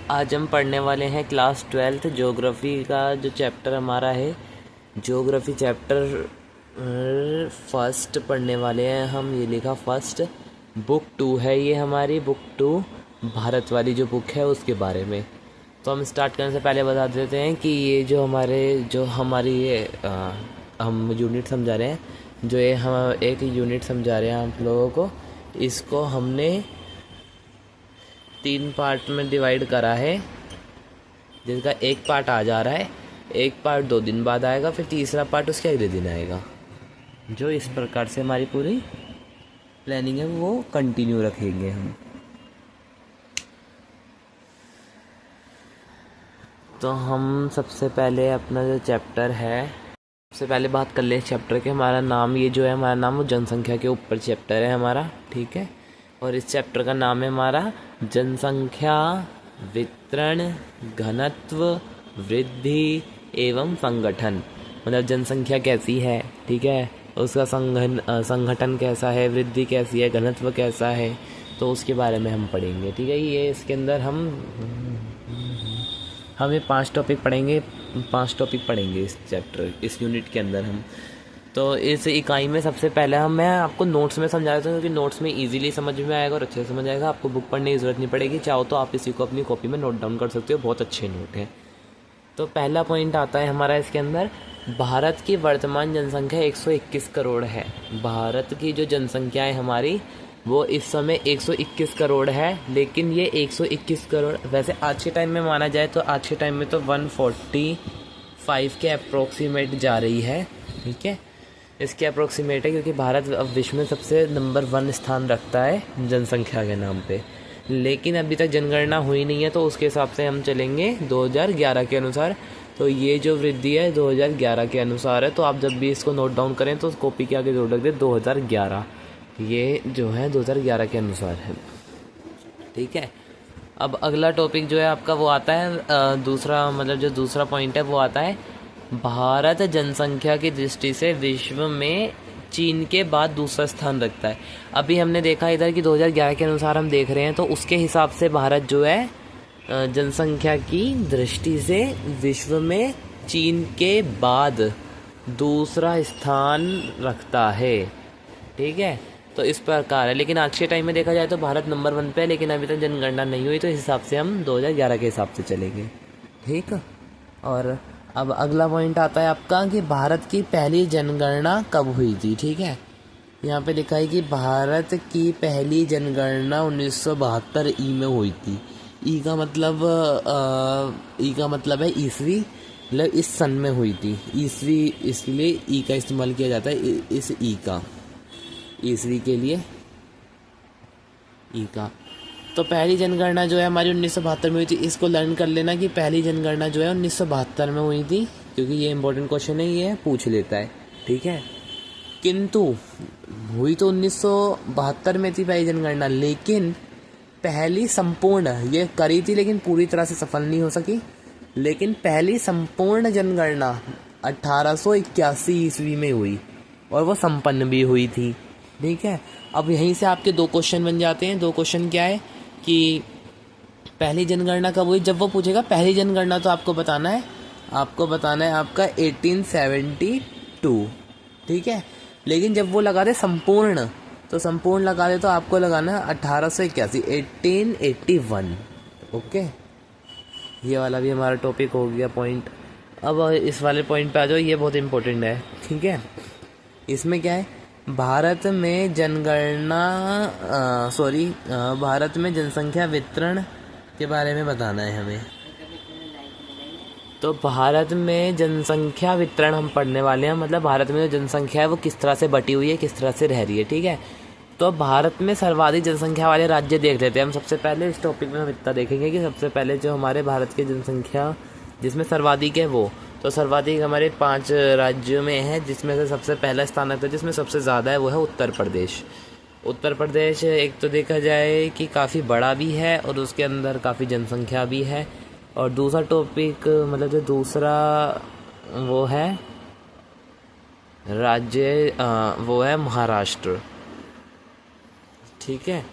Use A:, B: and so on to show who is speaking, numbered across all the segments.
A: आज हम पढ़ने वाले हैं क्लास 12th ज्योग्राफी का जो चैप्टर हमारा है, ज्योग्राफी चैप्टर फर्स्ट पढ़ने वाले हैं हम। ये लिखा फर्स्ट, बुक 2 है ये हमारी, बुक 2 भारत वाली जो बुक है उसके बारे में। तो हम स्टार्ट करने से पहले बता देते हैं कि ये जो हमारी ये हम यूनिट समझा रहे हैं, जो ये हम एक यूनिट समझा रहे हैं आप लोगों को, इसको हमने 3 पार्ट में डिवाइड करा है, जिसका एक पार्ट आ जा रहा है, एक पार्ट 2 दिन बाद आएगा, फिर तीसरा पार्ट उसके अगले दिन आएगा। जो इस प्रकार से हमारी पूरी प्लानिंग है वो कंटिन्यू रखेंगे हम। तो हम सबसे पहले अपना जो चैप्टर है, सबसे पहले बात कर ले चैप्टर के। हमारा नाम ये जो है, हमारा नाम वो जनसंख्या के ऊपर चैप्टर है हमारा, ठीक है। और इस चैप्टर का नाम है हमारा जनसंख्या वितरण, घनत्व, वृद्धि एवं संगठन। मतलब जनसंख्या कैसी है, ठीक है, उसका संगठन कैसा है, वृद्धि कैसी है, घनत्व कैसा है, तो उसके बारे में हम पढ़ेंगे, ठीक है। ये इसके अंदर हम ये 5 टॉपिक पढ़ेंगे, 5 टॉपिक पढ़ेंगे इस चैप्टर, इस यूनिट के अंदर हम। तो इस इकाई में सबसे पहले मैं आपको नोट्स में समझा देता हूँ, क्योंकि नोट्स में इजीली समझ में आएगा और अच्छे से समझ आएगा। आपको बुक पढ़ने की ज़रूरत नहीं पड़ेगी, चाहो तो आप इसी को अपनी कॉपी में नोट डाउन कर सकते हो, बहुत अच्छे नोट हैं। तो पहला पॉइंट आता है हमारा इसके अंदर, भारत की वर्तमान जनसंख्या 121 करोड़ है। भारत की जो जनसंख्या है हमारी, वो इस समय 121 करोड़ है। लेकिन ये 121 करोड़ वैसे आज के टाइम में माना जाए तो आज के टाइम में तो 145 के अप्रोक्सीमेट जा रही है, ठीक है। इसके अप्रोक्सीमेट है, क्योंकि भारत अब विश्व में सबसे नंबर 1 स्थान रखता है जनसंख्या के नाम पे। लेकिन अभी तक जनगणना हुई नहीं है, तो उसके हिसाब से हम चलेंगे 2011 के अनुसार। तो ये जो वृद्धि है 2011 के अनुसार है। तो आप जब भी इसको नोट डाउन करें तो कॉपी के आगे जरूर रख दें 2011, ये जो है 2011 के अनुसार है, ठीक है। अब अगला टॉपिक जो है आपका वो आता है दूसरा, मतलब जो दूसरा पॉइंट है वो आता है, भारत जनसंख्या की दृष्टि से विश्व में चीन के बाद दूसरा स्थान रखता है। अभी हमने देखा इधर कि 2011 के अनुसार हम देख रहे हैं, तो उसके हिसाब से भारत जो है जनसंख्या की दृष्टि से विश्व में चीन के बाद दूसरा स्थान रखता है, ठीक है। तो इस प्रकार है। लेकिन आज के टाइम में देखा जाए तो भारत नंबर 1 पे है, लेकिन अभी तक जनगणना नहीं हुई, तो इस हिसाब से हम 2011 के हिसाब से चलेंगे, ठीक। और अब अगला पॉइंट आता है आपका कि भारत की पहली जनगणना कब हुई थी, ठीक है। यहाँ पे लिखा है कि भारत की पहली जनगणना 1972 ई में हुई थी। ई का मतलब है ईसवी, मतलब इस सन में हुई थी। ईसवी इसलिए ई का इस्तेमाल किया जाता है, इस ई का, ईसवी के लिए ई का। तो पहली जनगणना जो है हमारी 1972 में हुई थी। इसको लर्न कर लेना कि पहली जनगणना जो है 1972 में हुई थी, क्योंकि ये इंपॉर्टेंट क्वेश्चन है, ये पूछ लेता है, ठीक है। किंतु हुई तो 1972 में थी पहली जनगणना, लेकिन पहली संपूर्ण ये करी थी, लेकिन पूरी तरह से सफल नहीं हो सकी। लेकिन पहली संपूर्ण जनगणना 1881 ईस्वी में हुई, और वो संपन्न भी हुई थी, ठीक है। अब यहीं से आपके 2 क्वेश्चन बन जाते हैं। 2 क्वेश्चन क्या है कि पहली जनगणना कब हुई। जब वो पूछेगा पहली जनगणना, तो आपको बताना है आपका 1872, ठीक है। लेकिन जब वो लगा दे संपूर्ण, तो संपूर्ण लगा दे तो आपको लगाना है 1881, 1881, ओके। ये वाला भी हमारा टॉपिक हो गया पॉइंट। अब इस वाले पॉइंट पे आ जाओ, ये बहुत इंपॉर्टेंट है, ठीक है। इसमें क्या है, भारत में भारत में जनसंख्या वितरण के बारे में बताना है हमें। तो भारत में जनसंख्या वितरण हम पढ़ने वाले हैं, मतलब भारत में जो जनसंख्या है वो किस तरह से बटी हुई है, किस तरह से रह रही है, ठीक है। तो भारत में सर्वाधिक जनसंख्या वाले राज्य देख लेते हैं हम। सबसे पहले इस टॉपिक में हम इतना देखेंगे कि सबसे पहले जो हमारे भारत की जनसंख्या जिसमें सर्वाधिक है वो, तो सर्वाधिक हमारे 5 राज्यों में है, जिसमें से सबसे पहला स्थान आता है, जिसमें सबसे ज़्यादा है वो है उत्तर प्रदेश। उत्तर प्रदेश एक तो देखा जाए कि काफ़ी बड़ा भी है और उसके अंदर काफ़ी जनसंख्या भी है। और दूसरा टॉपिक, मतलब जो दूसरा वो है राज्य, वो है महाराष्ट्र, ठीक है।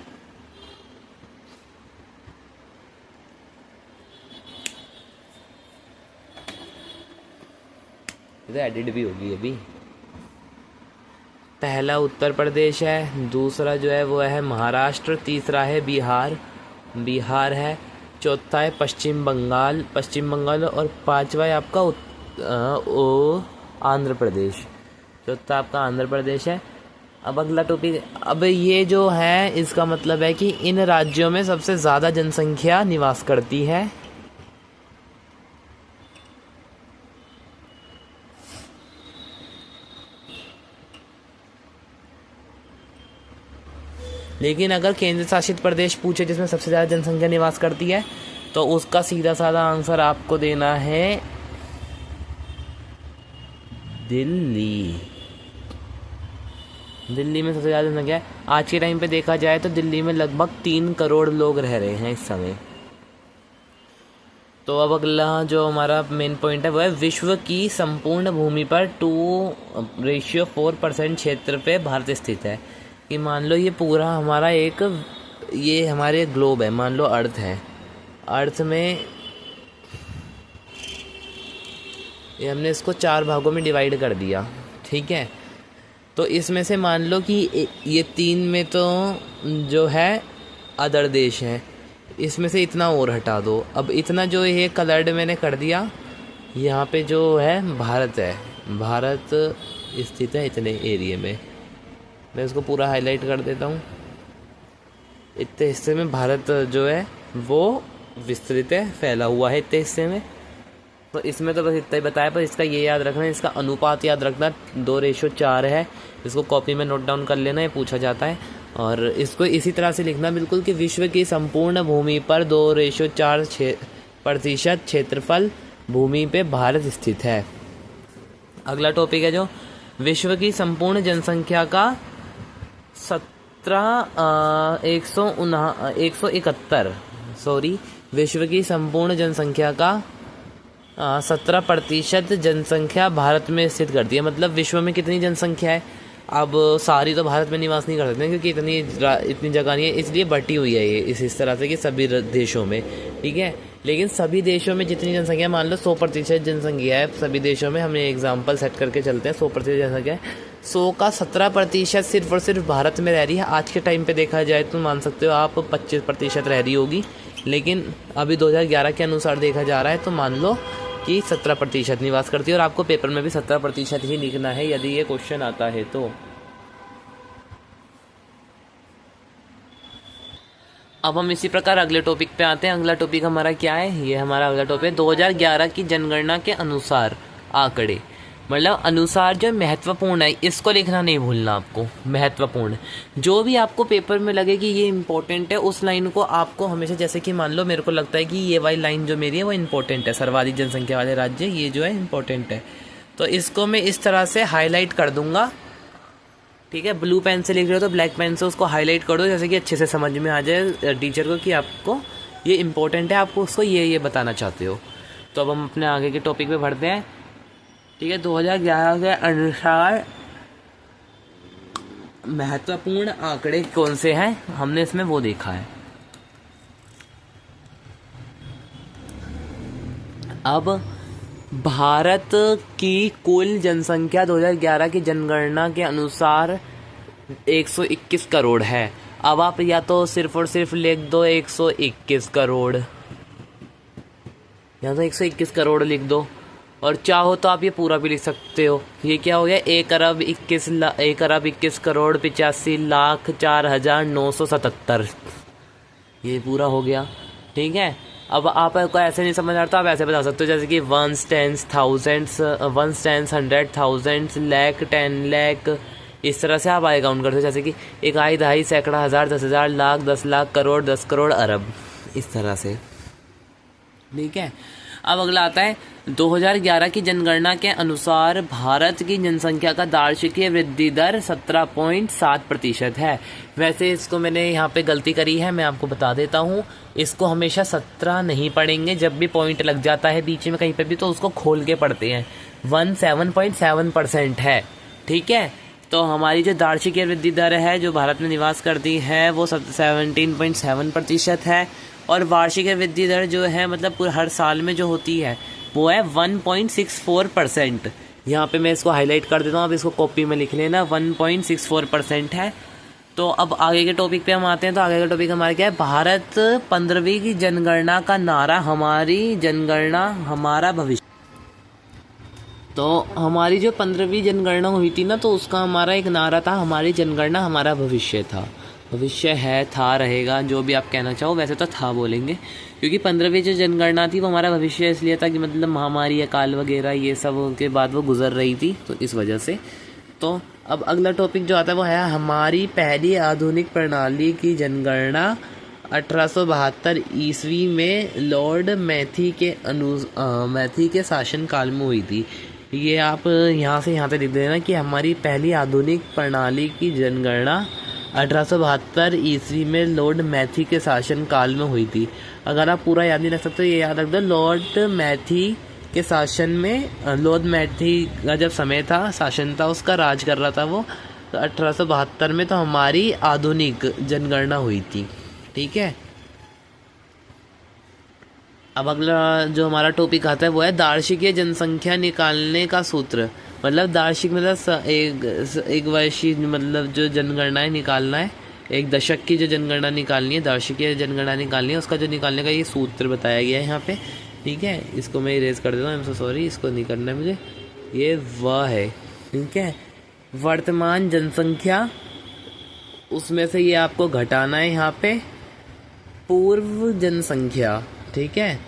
A: तो एडिट भी होगी अभी। पहला उत्तर प्रदेश है, दूसरा जो है वो है महाराष्ट्र, तीसरा है बिहार है, चौथा है पश्चिम बंगाल और पांचवा है आपका आंध्र प्रदेश। चौथा आपका आंध्र प्रदेश है। अब अगला टॉपिक, अब ये जो है इसका मतलब है कि इन राज्यों में सबसे ज़्यादा जनसंख्या निवास करती है। लेकिन अगर केंद्र शासित प्रदेश पूछे जिसमें सबसे ज़्यादा जनसंख्या निवास करती है तो उसका सीधा साधा आंसर आपको देना है दिल्ली। दिल्ली में सबसे ज़्यादा जनसंख्या है। आज के टाइम पे देखा जाए तो दिल्ली में लगभग 3 करोड़ लोग रह रहे हैं इस समय। तो अब अगला जो हमारा मेन पॉइंट है वो है विश्व की संपूर्ण भूमि पर 2:4% क्षेत्र पे भारत स्थित है। कि मान लो ये पूरा हमारा ये हमारे ग्लोब है, मान लो अर्थ है, अर्थ में ये हमने इसको 4 भागों में डिवाइड कर दिया, ठीक है। तो इसमें से मान लो कि ये 3 में तो जो है अदर देश हैं, इसमें से इतना और हटा दो। अब इतना जो ये कलर्ड मैंने कर दिया, यहाँ पे जो है भारत है, भारत स्थित है इतने एरिया में। मैं इसको पूरा हाईलाइट कर देता हूँ। इतने हिस्से में भारत जो है वो विस्तृत है, फैला हुआ है इतने हिस्से में। तो इसमें तो बस इतना ही बताया, पर इसका ये याद रखना, इसका अनुपात याद रखना 2:4 है। इसको कॉपी में नोट डाउन कर लेना, ये पूछा जाता है। और इसको इसी तरह से लिखना बिल्कुल कि विश्व की संपूर्ण भूमि पर 2:4% क्षेत्रफल भूमि पे भारत स्थित है। अगला टॉपिक है जो विश्व की संपूर्ण जनसंख्या का विश्व की संपूर्ण जनसंख्या का 17% जनसंख्या भारत में स्थित करती है। मतलब विश्व में कितनी जनसंख्या है, अब सारी तो भारत में निवास नहीं कर सकते क्योंकि इतनी जगह नहीं है, इसलिए बटी हुई है ये इस तरह से कि सभी देशों में, ठीक है। लेकिन सभी देशों में जितनी जनसंख्या, मान लो 100% जनसंख्या है सभी देशों में, हमने एग्जाम्पल सेट करके चलते हैं, 100% जनसंख्या है, 100 का 17% सिर्फ और सिर्फ भारत में रह रही है। आज के टाइम पे देखा जाए तो मान सकते हो आप 25% रह रही होगी, लेकिन अभी 2011 के अनुसार देखा जा रहा है तो मान लो कि 17% निवास करती है। और आपको पेपर में भी 17% ही लिखना है यदि ये क्वेश्चन आता है तो। अब हम इसी प्रकार अगले टॉपिक पे आते हैं। अगला टॉपिक हमारा क्या है, ये हमारा अगला टॉपिक है 2011 की जनगणना के अनुसार आंकड़े। मतलब अनुसार जो महत्वपूर्ण है, इसको लिखना नहीं भूलना आपको, महत्वपूर्ण। जो भी आपको पेपर में लगे कि ये इंपॉर्टेंट है, उस लाइन को आपको हमेशा, जैसे कि मान लो मेरे को लगता है कि ये वाली लाइन जो मेरी है वो इंपॉर्टेंट है, सर्वाधिक जनसंख्या वाले राज्य ये जो है इंपॉर्टेंट है, तो इसको मैं इस तरह से हाईलाइट कर दूंगा, ठीक है। ब्लू पेन से लिख रहे हो तो ब्लैक पेन से उसको हाईलाइट कर दो, जैसे कि अच्छे से समझ में आ जाए टीचर को कि आपको ये इंपॉर्टेंट है, आपको उसको ये बताना चाहते हो। तो अब हम अपने आगे के टॉपिक पे बढ़ते हैं, ठीक है। 2011 के अनुसार महत्वपूर्ण आंकड़े कौन से हैं, हमने इसमें वो देखा है। अब भारत की कुल जनसंख्या 2011 की जनगणना के अनुसार 121 करोड़ है। अब आप या तो सिर्फ और सिर्फ लिख दो 121 करोड़, या तो 121 करोड़ लिख दो, और चाहो तो आप ये पूरा भी लिख सकते हो। ये क्या हो गया, 1,21,85,84,04,977, ये पूरा हो गया, ठीक है। अब आपको ऐसे नहीं समझ आ रहा तो आप ऐसे बता सकते हो, जैसे कि 1s, 10s, 1000s, 1s, 10s, 100, 1000, lakh, 10 lakh, इस तरह से आप आगे काउंट करते हो, जैसे कि 1, 2, 2, सैकड़ा, हज़ार, 10,000, लाख, 10 लाख, करोड़, 10 करोड़, अरब, इस तरह से, ठीक है। अब अगला आता है 2011 की जनगणना के अनुसार भारत की जनसंख्या का वार्षिक वृद्धि दर 17.7% है। वैसे इसको मैंने यहाँ पे गलती करी है, मैं आपको बता देता हूँ, इसको हमेशा 17 नहीं पढ़ेंगे, जब भी पॉइंट लग जाता है बीच में कहीं पे भी तो उसको खोल के पढ़ते हैं। 17.7% है, ठीक है। तो हमारी जो वार्षिक वृद्धि दर है जो भारत में निवास करती है वो 17.7% है, और वार्षिक वृद्धि दर जो है मतलब हर साल में जो होती है वो है 1.64%, यहाँ पे मैं इसको हाईलाइट कर देता हूँ, अब इसको कॉपी में लिख लेना, 1.64% है। तो अब आगे के टॉपिक पे हम आते हैं। तो आगे का टॉपिक हमारा क्या है, भारत 15वीं की जनगणना का नारा हमारी जनगणना हमारा भविष्य। तो हमारी जो 15वीं जनगणना हुई थी ना, तो उसका हमारा एक नारा था, हमारी जनगणना हमारा भविष्य था। भविष्य है, था, रहेगा, जो भी आप कहना चाहो, वैसे तो था बोलेंगे, क्योंकि 15वीं जो जनगणना थी वो हमारा भविष्य इसलिए था कि मतलब महामारी अकाल वगैरह ये सब के बाद वो गुजर रही थी, तो इस वजह से। तो अब अगला टॉपिक जो आता है वो है हमारी पहली आधुनिक प्रणाली की जनगणना 1872 ईस्वी में लॉर्ड मैथी के शासन काल में हुई थी। ये आप यहाँ से यहाँ तक लिख देना कि हमारी पहली आधुनिक प्रणाली की जनगणना 1872 ईस्वी में लॉर्ड मैथी के शासन काल में हुई थी। अगर आप पूरा याद नहीं रख सकते, ये याद रख दो, लॉर्ड मैथी के शासन में, लॉर्ड मैथी का जब समय था, शासन था, उसका राज कर रहा था वो, तो 1872 में तो हमारी आधुनिक जनगणना हुई थी। ठीक है, अब अगला जो हमारा टॉपिक आता है वो है दार्शिकीय जनसंख्या निकालने का सूत्र। मतलब दार्शिक मतलब एक वर्षीय मतलब जो जनगणना निकालना है, एक दशक की जो जनगणना निकालनी है, दार्शिकीय जनगणना निकालनी है, उसका जो निकालने का ये सूत्र बताया गया है यहाँ पे। ठीक है, इसको मैं इरेज कर देता हूँ, आई एम सो सॉरी, इसको नहीं करना है मुझे, ये वह है। ठीक है, वर्तमान जनसंख्या, उसमें से ये आपको घटाना है यहाँ पे पूर्व जनसंख्या। ठीक है,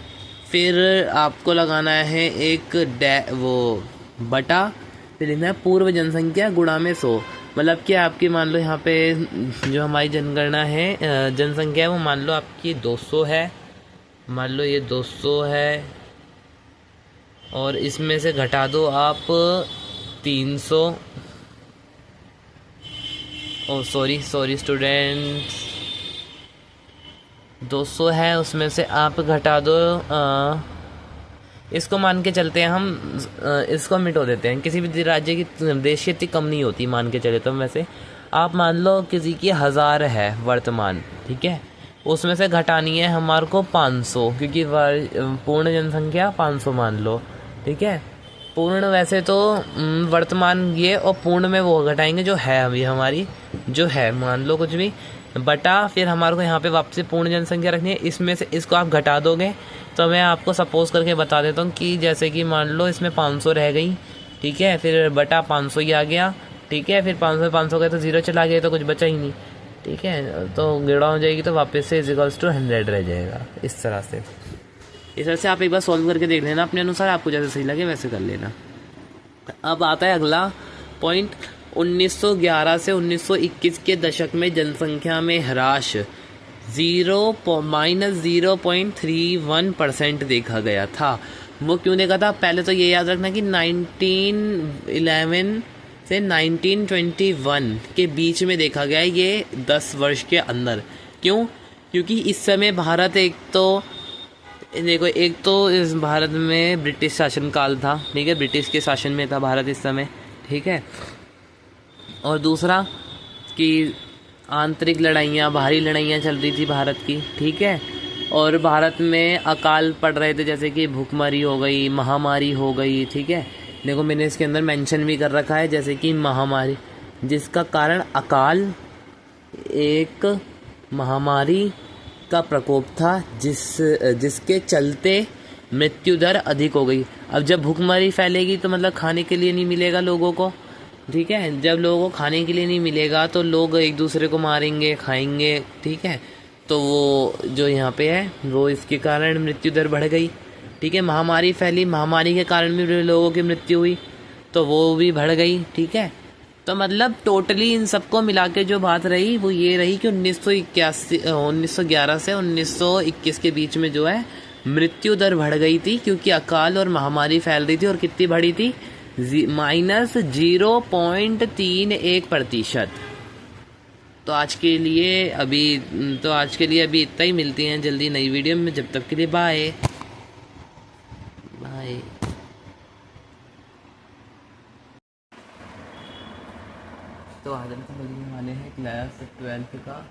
A: फिर आपको लगाना है एक वो बटा, फिर लिखना है पूर्व जनसंख्या गुणा में 100। मतलब कि आपकी मान लो यहाँ पे जो हमारी जनगणना है, जनसंख्या है, वो मान लो आपकी 200 है, मान लो ये 200 है, और इसमें से घटा दो आप 300, ओ सॉरी स्टूडेंट्स, 200 है, उसमें से आप घटा दो, इसको मान के चलते हैं हम, इसको मिटो देते हैं, किसी भी राज्य की देश की इतनी कम नहीं होती मान के चले तो। वैसे आप मान लो किसी की 1000 है वर्तमान, ठीक है, उसमें से घटानी है हमारे को 500, क्योंकि पूर्ण जनसंख्या 500 मान लो। ठीक है, पूर्ण वैसे तो वर्तमान ये, और पूर्ण में वो घटाएंगे जो है अभी हमारी, जो है मान लो कुछ भी, बटा, फिर हमारे को यहाँ पे वापसी पूर्ण जनसंख्या रखनी है, इसमें से इसको आप घटा दोगे। तो मैं आपको सपोज करके बता देता हूँ कि जैसे कि मान लो इसमें 500 रह गई, ठीक है, फिर बटा 500 ही आ गया, ठीक है, फिर 500 गए तो 0 चला गया, तो कुछ बचा ही नहीं। ठीक है, तो गिड़ा हो जाएगी, तो वापस से इक्वल्स टू 100 रह जाएगा। इस तरह से आप एक बार सॉल्व करके देख लेना अपने अनुसार, आपको जैसे सही लगे वैसे कर लेना। अब आता है अगला पॉइंट, 1911 से 1921 के दशक में जनसंख्या में ह्रास -0.31% देखा गया था। वो क्यों देखा था, पहले तो ये याद रखना कि 1911 से 1921 के बीच में देखा गया है, ये 10 वर्ष के अंदर। क्यों, क्योंकि इस समय भारत एक तो इस भारत में ब्रिटिश शासनकाल था, ठीक है, ब्रिटिश के शासन में था भारत इस समय, ठीक है, और दूसरा कि आंतरिक लड़ाइयाँ, बाहरी लड़ाइयाँ चल रही थी भारत की, ठीक है, और भारत में अकाल पड़ रहे थे, जैसे कि भूखमरी हो गई, महामारी हो गई, ठीक है। देखो मैंने इसके अंदर मेंशन भी कर रखा है, जैसे कि महामारी, जिसका कारण अकाल एक महामारी का प्रकोप था, जिसके चलते मृत्यु दर अधिक हो गई। अब जब भूखमरी फैलेगी तो मतलब खाने के लिए नहीं मिलेगा लोगों को, ठीक है, जब लोगों को खाने के लिए नहीं मिलेगा तो लोग एक दूसरे को मारेंगे, खाएंगे, ठीक है, तो वो जो यहाँ पे है वो इसके कारण मृत्यु दर बढ़ गई, ठीक है। महामारी फैली, महामारी के कारण भी लोगों की मृत्यु हुई, तो वो भी बढ़ गई, ठीक है। तो मतलब टोटली इन सबको मिला के जो बात रही वो ये रही कि 1911 से 1921 के बीच में जो है मृत्यु दर बढ़ गई थी, क्योंकि अकाल और महामारी फैल रही थी, और कितनी बढ़ी थी, -0.31%। तो आज के लिए अभी इतना ही, मिलती हैं जल्दी नई वीडियो में, जब तक के लिए बाय बाय। तो आज हम समझने वाले हैं क्लास 12 का